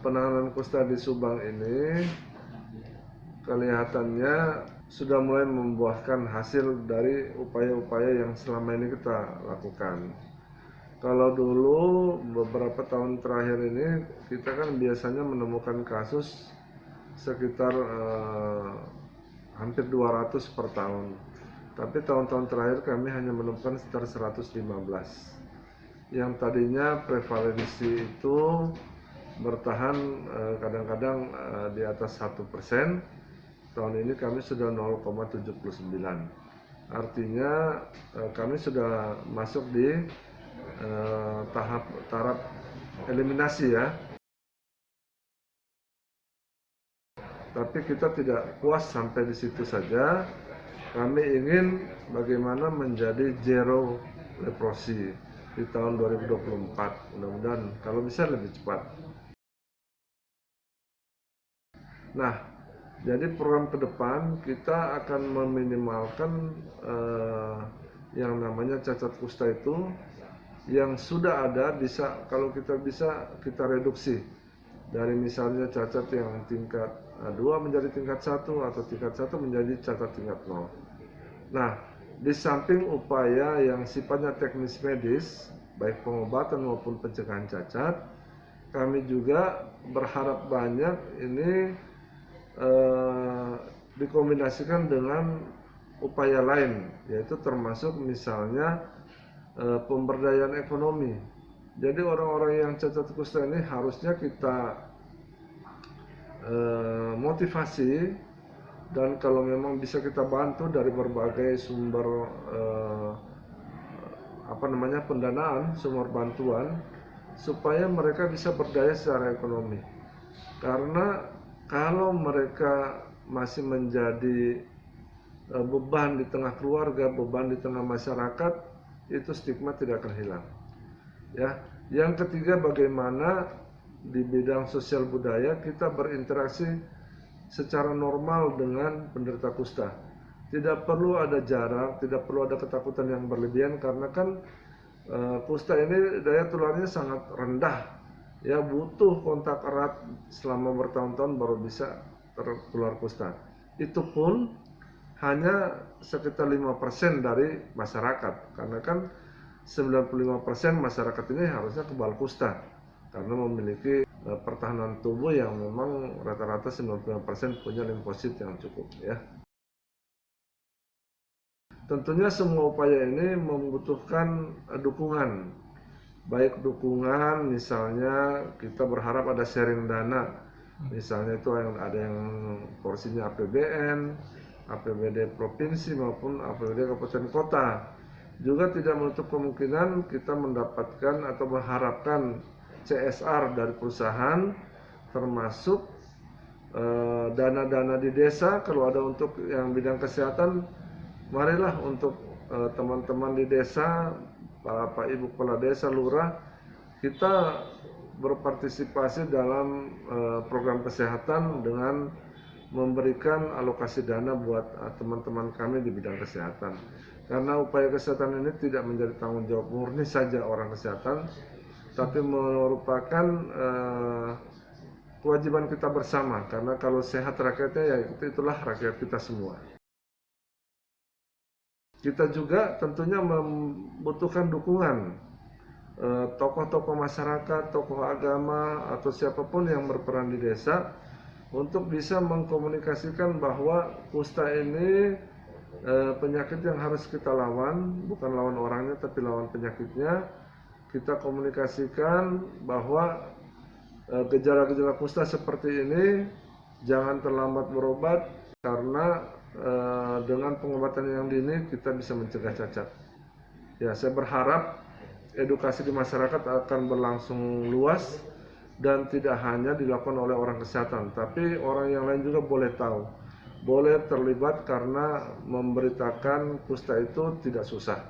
penanganan kusta di Subang ini kelihatannya sudah mulai membuahkan hasil dari upaya-upaya yang selama ini kita lakukan. Kalau dulu beberapa tahun terakhir ini kita kan biasanya menemukan kasus sekitar hampir 200 per tahun. Tapi tahun-tahun terakhir kami hanya menemukan sekitar 115. Yang tadinya prevalensi itu bertahan kadang-kadang di atas 1%, tahun ini kami sudah 0,79. Artinya kami sudah masuk di taraf eliminasi ya. Tapi kita tidak puas sampai di situ saja. Kami ingin bagaimana menjadi zero leprosi di tahun 2024. Mudah-mudahan kalau bisa lebih cepat. Nah, jadi program ke depan kita akan meminimalkan yang namanya cacat kusta itu yang sudah ada bisa, kalau kita bisa kita reduksi dari misalnya cacat yang tingkat 2 menjadi tingkat 1 atau tingkat 1 menjadi cacat tingkat 0. Nah, di samping upaya yang sifatnya teknis medis baik pengobatan maupun pencegahan cacat, kami juga berharap banyak ini dikombinasikan dengan upaya lain, yaitu termasuk misalnya pemberdayaan ekonomi. Jadi orang-orang yang cacat kusta ini harusnya kita motivasi, dan kalau memang bisa kita bantu dari berbagai sumber pendanaan, sumber bantuan, supaya mereka bisa berdaya secara ekonomi. Karena kalau mereka masih menjadi beban di tengah keluarga, beban di tengah masyarakat, itu stigma tidak akan hilang. Ya, yang ketiga, bagaimana di bidang sosial budaya kita berinteraksi secara normal dengan penderita kusta. Tidak perlu ada jarak, tidak perlu ada ketakutan yang berlebihan, karena kan kusta ini daya tularnya sangat rendah. Ya, butuh kontak erat selama bertahun-tahun baru bisa tertular kusta. Itu pun hanya sekitar 5% dari masyarakat, karena kan 95% masyarakat ini harusnya kebal kusta karena memiliki pertahanan tubuh yang memang rata-rata 95% punya limfosit yang cukup ya. Tentunya semua upaya ini membutuhkan dukungan, baik dukungan misalnya kita berharap ada sharing dana, misalnya itu ada yang porsinya APBN, APBD provinsi maupun APBD kabupaten kota. Juga tidak menutup kemungkinan kita mendapatkan atau mengharapkan CSR dari perusahaan, termasuk dana-dana di desa. Kalau ada untuk yang bidang kesehatan, marilah untuk teman-teman di desa, Pak Ibu Kepala Desa, Lurah, kita berpartisipasi dalam program kesehatan dengan memberikan alokasi dana buat teman-teman kami di bidang kesehatan. Karena upaya kesehatan ini tidak menjadi tanggung jawab murni saja orang kesehatan, tapi merupakan kewajiban kita bersama. Karena kalau sehat rakyatnya, ya itulah rakyat kita semua. Kita juga tentunya membutuhkan dukungan tokoh-tokoh masyarakat, tokoh agama, atau siapapun yang berperan di desa untuk bisa mengkomunikasikan bahwa kusta ini penyakit yang harus kita lawan, bukan lawan orangnya tapi lawan penyakitnya. Kita komunikasikan bahwa gejala-gejala kusta seperti ini jangan terlambat berobat, karena dengan pengobatan yang dini kita bisa mencegah cacat. Ya, saya berharap edukasi di masyarakat akan berlangsung luas dan tidak hanya dilakukan oleh orang kesehatan, tapi orang yang lain juga boleh tahu, boleh terlibat, karena memberitakan kusta itu tidak susah.